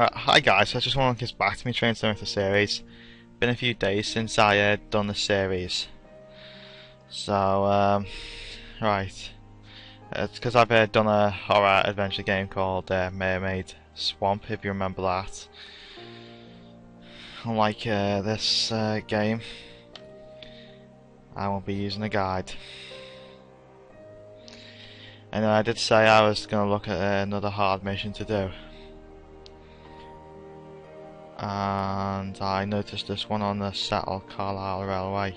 Hi guys, I just want to get back to me Train Simulator series. Been a few days since I done the series. So, right. It's because I've done a horror adventure game called Mermaid Swamp, if you remember that. Unlike this game, I won't be using a guide. And I did say I was going to look at another hard mission to do. And I noticed this one on the Settle-Carlisle Railway.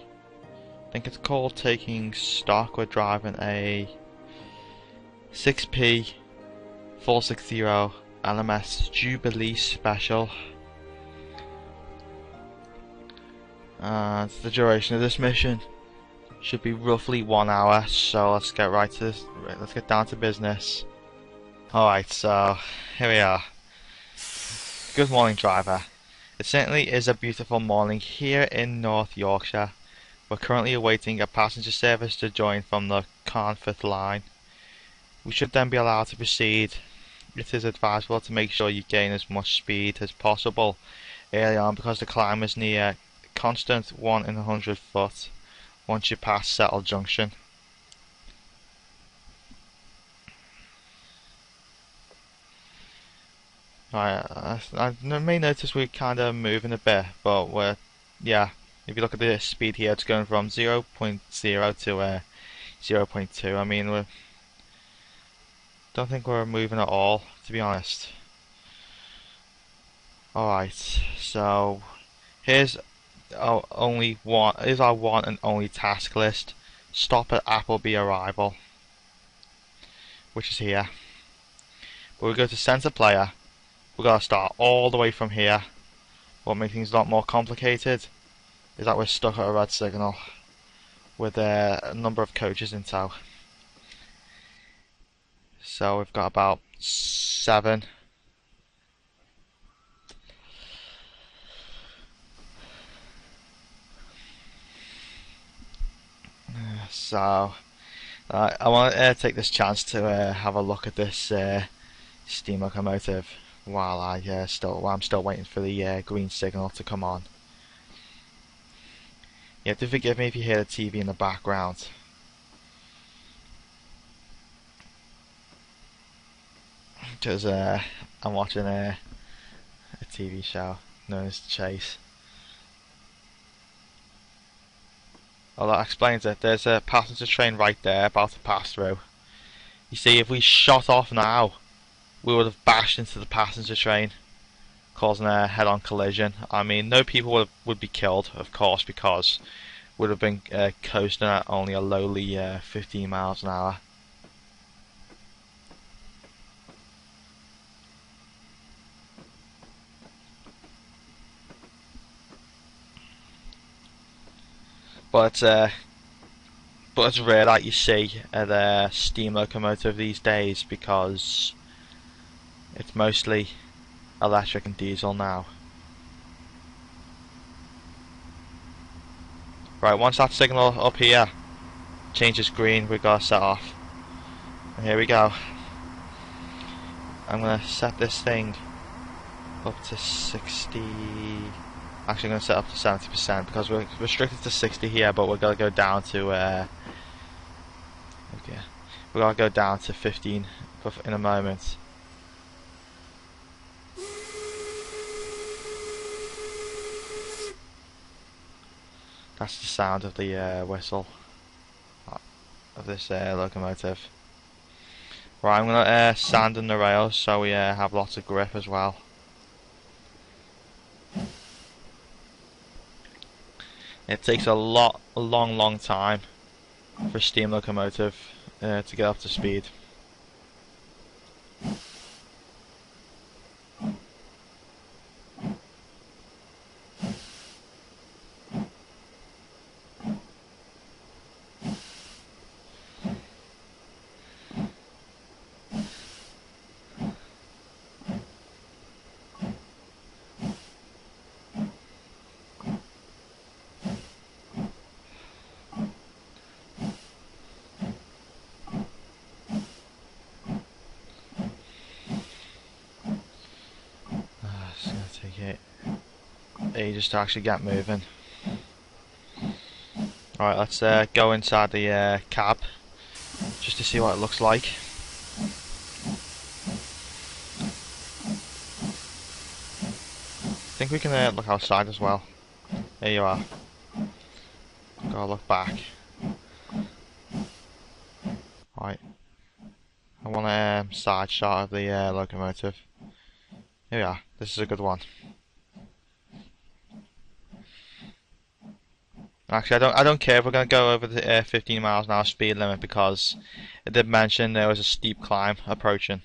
I think it's called Taking Stock. We're driving a 6p 460 LMS Jubilee Special. And the duration of this mission should be roughly 1 hour, so let's get right to this. Let's get down to business. Alright, so here we are. Good morning, driver. It certainly is a beautiful morning here in North Yorkshire. We're currently awaiting a passenger service to join from the Carnforth line. We should then be allowed to proceed. It is advisable to make sure you gain as much speed as possible early on because the climb is near constant 1 in 100 foot once you pass Settle Junction. I may notice we're kind of moving a bit, but yeah, if you look at the speed here, it's going from 0.0 to 0.2. I mean, don't think we're moving at all, to be honest. Alright, so here's our one and only task list. Stop at Appleby arrival, which is here. But we go to center player. We're going to start all the way from here. What makes things a lot more complicated is that we're stuck at a red signal with a number of coaches in tow. So we've got about 7. So I want to take this chance to have a look at this steam locomotive while I'm still waiting for the green signal to come on. You have to forgive me if you hear the TV in the background. Because I'm watching a TV show known as Chase. Oh, that explains it. There's a passenger train right there about to pass through. You see, if we shot off now, we would have bashed into the passenger train, causing a head-on collision. I mean, no people would be killed, of course, because would have been coasting at only a lowly 15 miles an hour. But it's rare that you see a steam locomotive these days because it's mostly electric and diesel now. Right, once that signal up here changes green, we've got to set off. And here we go. I'm going to set this thing up to 60. Actually, I'm going to set up to 70% because we're restricted to 60 here, but we're going to go down to okay, we're going to go down to 15 in a moment. That's the sound of the whistle of this locomotive. Right, I'm going to sand in the rails so we have lots of grip as well. It takes a long time for a steam locomotive to get up to speed. take ages to actually get moving. Alright, let's go inside the cab just to see what it looks like. I think we can look outside as well. There you are. Gotta look back. Right. I want a side shot of the locomotive. Here we are. This is a good one. Actually, I don't care if we're gonna go over the 15 miles an hour speed limit, because it did mention there was a steep climb approaching.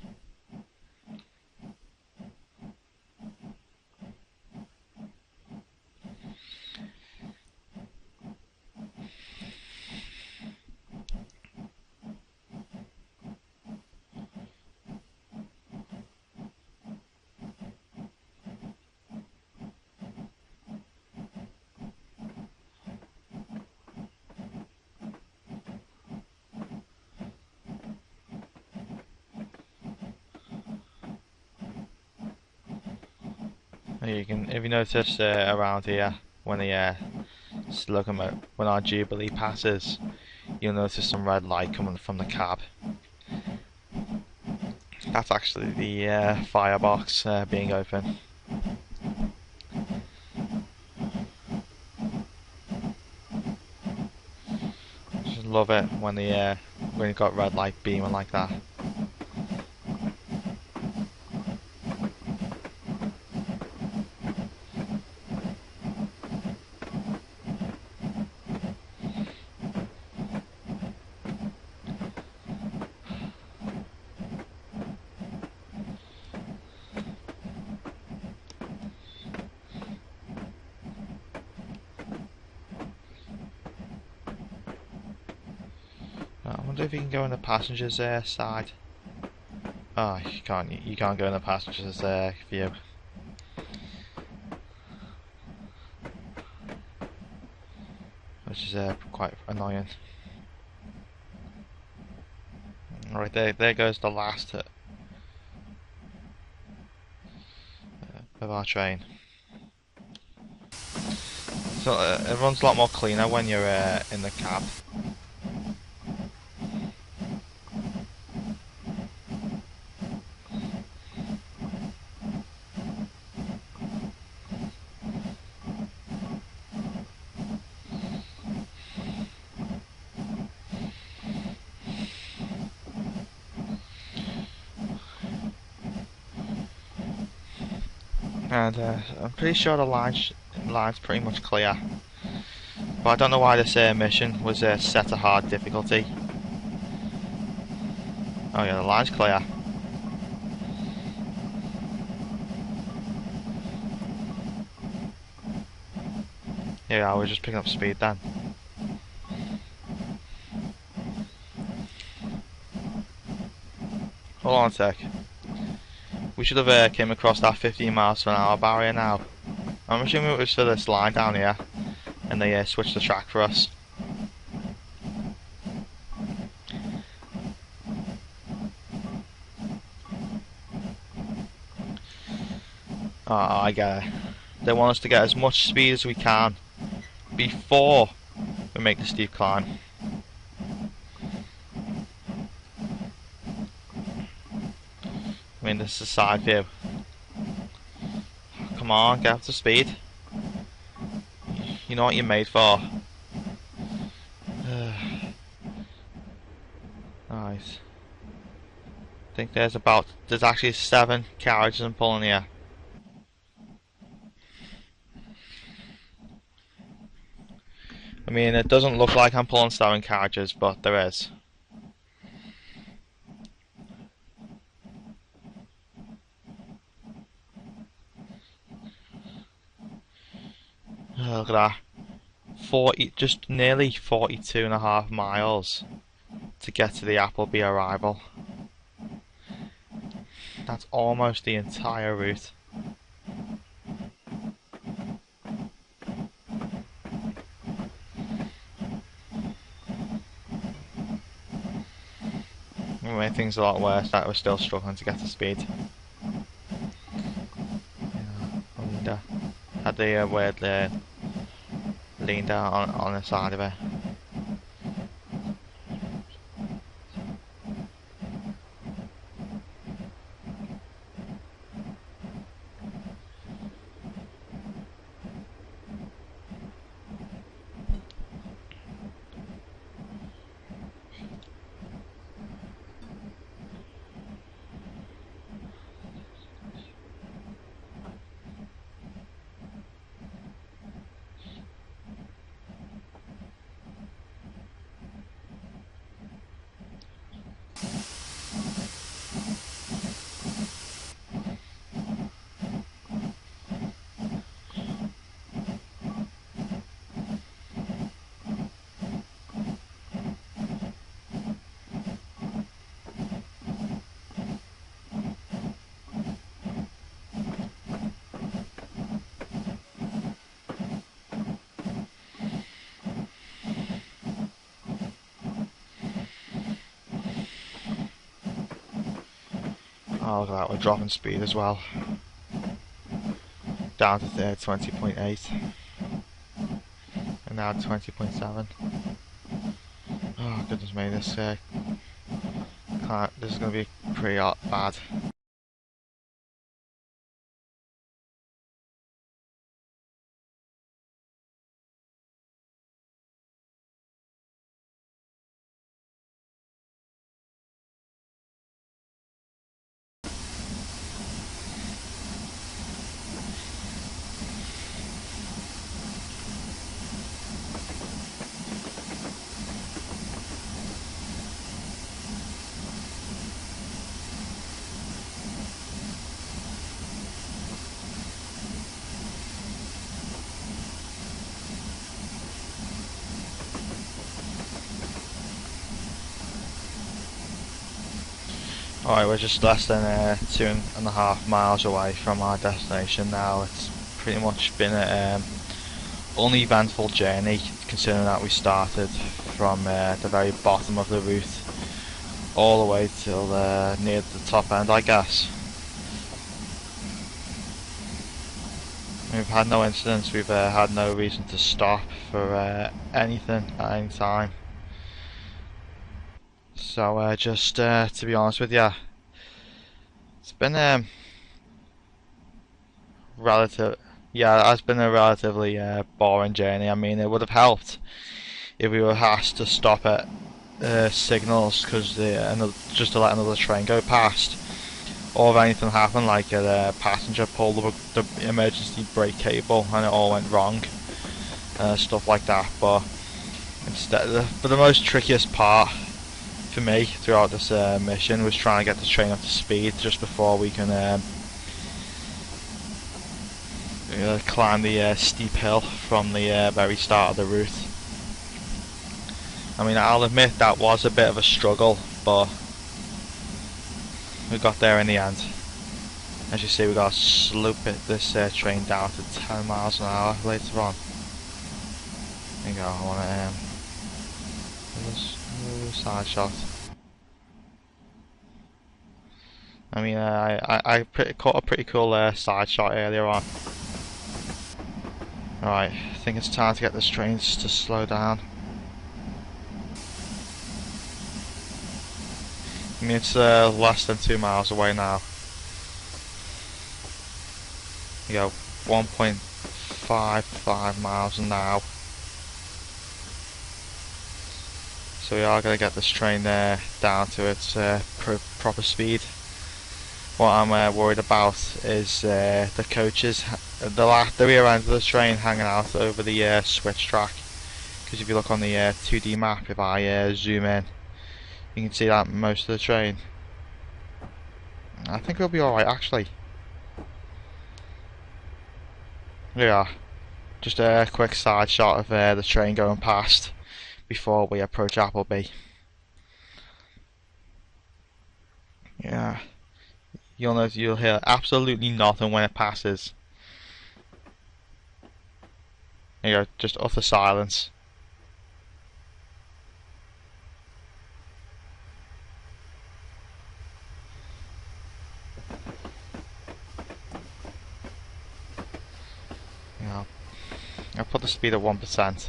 You can, if you notice around here, when the when our Jubilee passes, you'll notice some red light coming from the cab. That's actually the firebox being open. Just love it when when you've got red light beaming like that. I wonder if you can go on the passengers side. Oh, you can't. You can't go in the passengers view. Which is quite annoying. Alright, there goes the last of our train. So it runs a lot more cleaner when you're in the cab. And I'm pretty sure the line's pretty much clear, but I don't know why this mission was set to hard difficulty. Oh yeah, the line's clear. Yeah, we're just picking up speed then. Hold on a sec. We should have came across that 15 miles per hour barrier now. I'm assuming it was for this line down here, and they switched the track for us. Oh, I get it. They want us to get as much speed as we can before we make the steep climb. I mean, this is a side view. Come on, get up to speed. You know what you're made for. Nice. I think there's actually 7 carriages I'm pulling here. I mean, it doesn't look like I'm pulling 7 carriages, but there is. Look at that. 40, just nearly 42.5 miles to get to the Appleby arrival. That's almost the entire route. It made things a lot worse that we're still struggling to get to speed. Yeah, kinda. Had the weird lean down on the side of it. Oh, look at that, we're dropping speed as well. Down to 20.8. And now 20.7. Oh, goodness me, this is going to be pretty bad. Alright, we're just less than 2.5 miles away from our destination now. It's pretty much been an uneventful journey, considering that we started from the very bottom of the route all the way till near the top end, I guess. We've had no incidents, we've had no reason to stop for anything at any time. So just to be honest with you, it's been it has been a relatively boring journey. I mean, it would have helped if we were asked to stop at signals because just to let another train go past, or if anything happened like a passenger pulled the emergency brake cable and it all went wrong, stuff like that. But instead, the most trickiest part for me throughout this mission was trying to get the train up to speed just before we can climb the steep hill from the very start of the route. I mean, I'll admit that was a bit of a struggle, but we got there in the end. As you see, we got to slope this train down to 10 miles an hour later on. There you go. I want to side shot. I mean, I caught a pretty cool side shot earlier on. Alright, I think it's time to get this train to slow down. I mean, it's less than 2 miles away now. You go 1.55 miles now. So we are going to get this train down to its proper speed. What I'm worried about is the coaches, the rear end of the train hanging out over the switch track. Because if you look on the 2D map, if I zoom in, you can see that most of the train. I think we'll be alright actually. Here we are. Just a quick side shot of the train going past before we approach Appleby. Yeah. You'll hear absolutely nothing when it passes. There you go, just utter silence. know, I'll put the speed at 1%.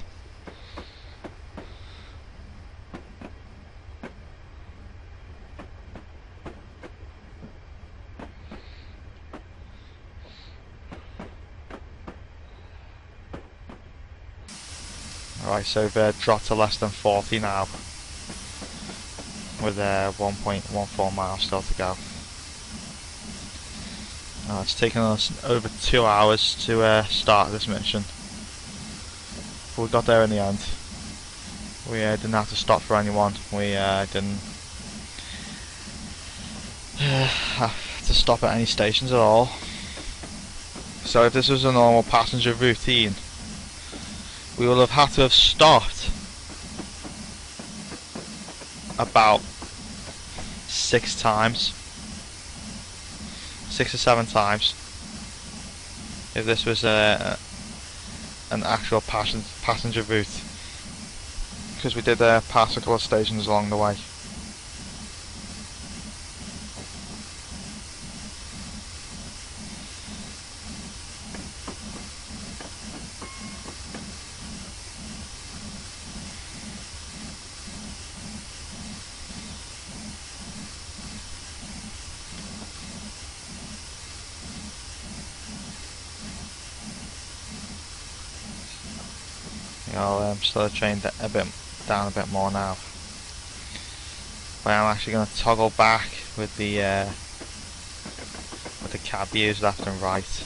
Alright, so we've dropped to less than 40 now, with 1.14 miles still to go. It's taken us over 2 hours to start this mission, but we got there in the end. We didn't have to stop for anyone. We didn't have to stop at any stations at all. So if this was a normal passenger routine, we would have had to have stopped about 6 times, 6 or 7 times, if this was an actual passenger route, because we did pass a couple of stations along the way. I'll slow the train down a bit more now. But I'm actually going to toggle back with the cab views left and right.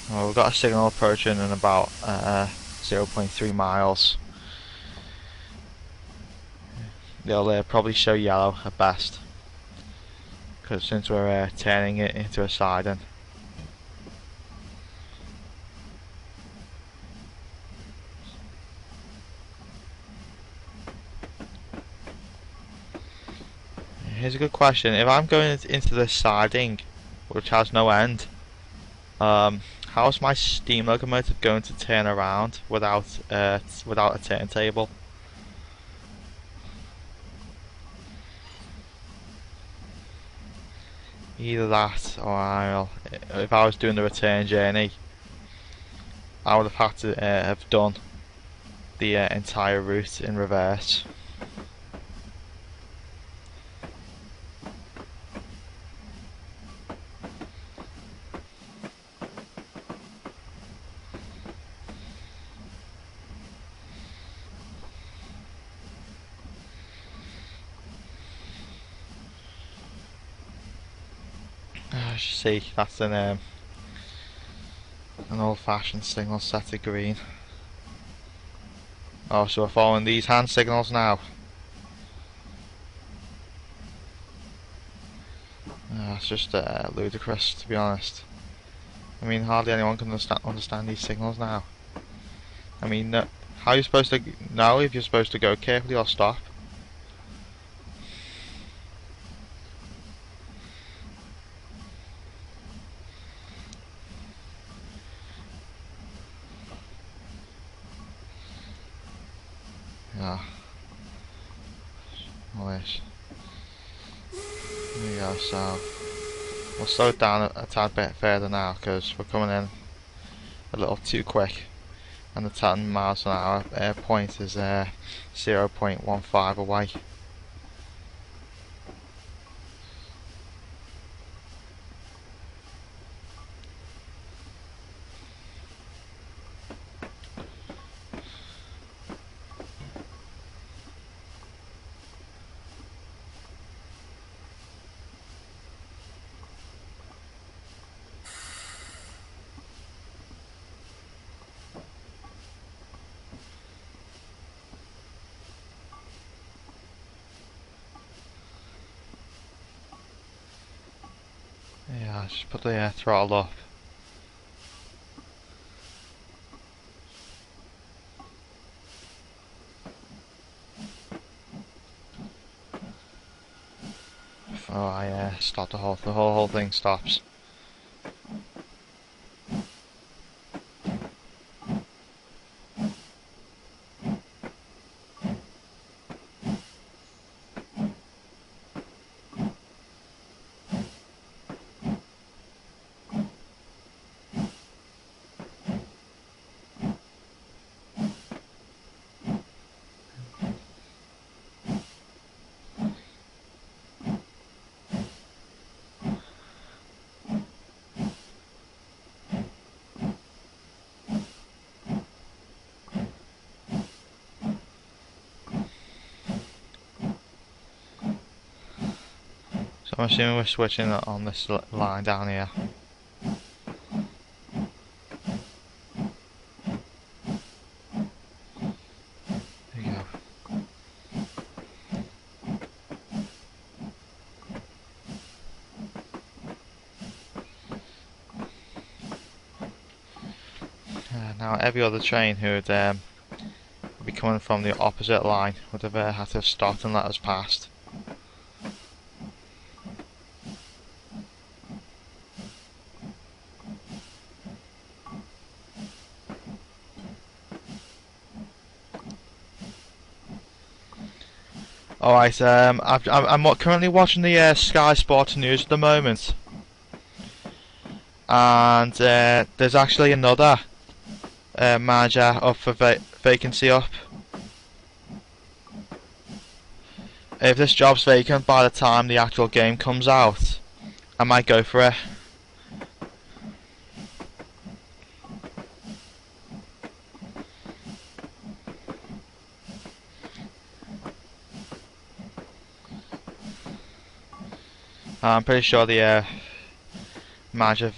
Well, we've got a signal approaching in about 0.3 miles. They'll probably show yellow at best, because since we're turning it into a siding. Here's a good question. If I'm going into this siding, which has no end, how's my steam locomotive going to turn around without a turntable? Either that, or if I was doing the return journey, I would have had to have done the entire route in reverse. As you see, that's an old-fashioned signal set to green. Oh, so we're following these hand signals now. It's just ludicrous, to be honest. I mean, hardly anyone can understand these signals now. I mean, how are you supposed to know if you're supposed to go carefully or stop? Yeah. There we go, so we'll slow it down a tad bit further now, because we're coming in a little too quick, and the 10 miles an hour point is 0.15 away. Yeah, just put the throttle up. Oh, I stop the whole thing stops. I'm assuming we're switching on this line down here. There you go. Now every other train who would be coming from the opposite line would have had to have stopped and let us past. Alright, I'm currently watching the Sky Sports News at the moment, and there's actually another manager up for vacancy up. If this job's vacant by the time the actual game comes out, I might go for it. I'm pretty sure the manager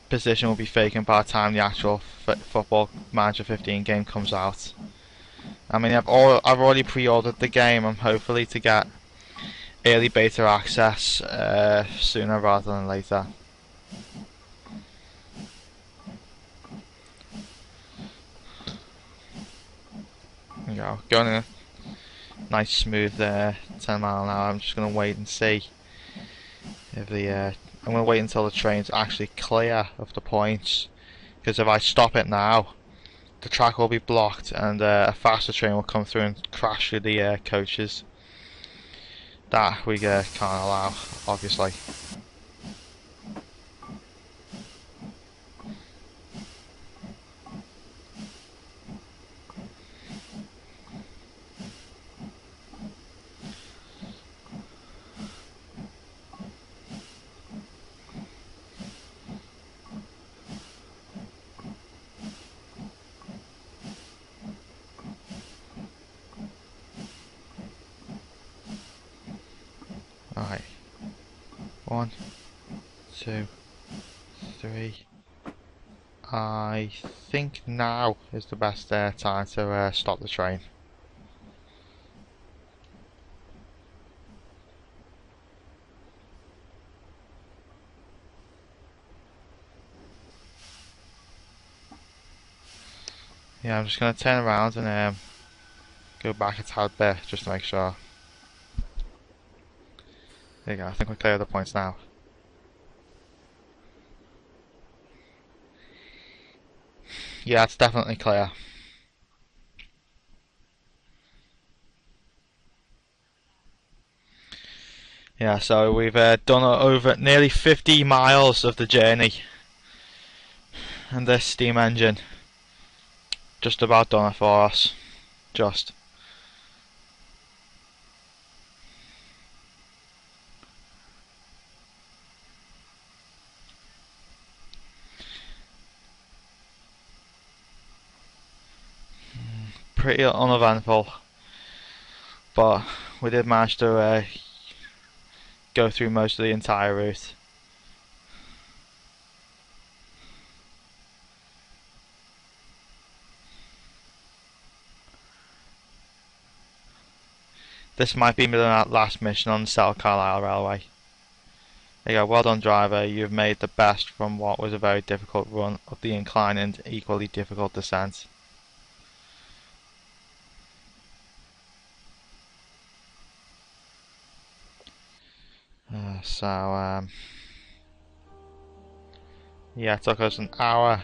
position will be vacant by the time the actual Football Manager 15 game comes out. I mean, I've already pre-ordered the game. I'm hopefully to get early beta access sooner rather than later. There you go, going in a nice smooth 10 mile an hour. I'm just going to wait and see if I'm going to wait until the train's actually clear of the points, because if I stop it now, the track will be blocked and a faster train will come through and crash through the coaches. That we can't allow, obviously. Alright. 1, 2, 3. I think now is the best time to stop the train. Yeah, I'm just going to turn around and go back a tad bit just to make sure. There you go, I think we're clear of the points now. Yeah, it's definitely clear. Yeah, so we've done over nearly 50 miles of the journey, and this steam engine just about done it for us. Just. Pretty uneventful, but we did manage to go through most of the entire route. This might be the last mission on the Settle-Carlisle Railway. There you go, well done driver, you've made the best from what was a very difficult run up the incline and equally difficult descent. Yeah, it took us an hour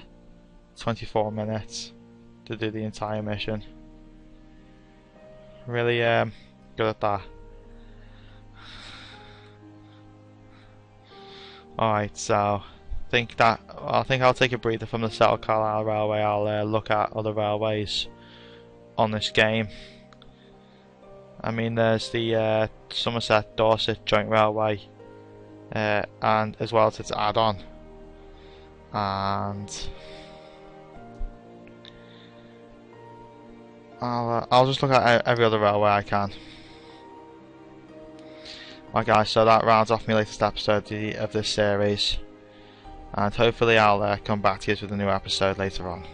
24 minutes to do the entire mission. Really good at that. Alright, so I think I'll take a breather from the Settle-Carlisle Railway. I'll look at other railways on this game. I mean, there's the Somerset Dorset Joint Railway, and as well as its add-on, and I'll just look at every other railway I can. Right guys, so that rounds off my latest episode of this series, and hopefully I'll come back to you with a new episode later on.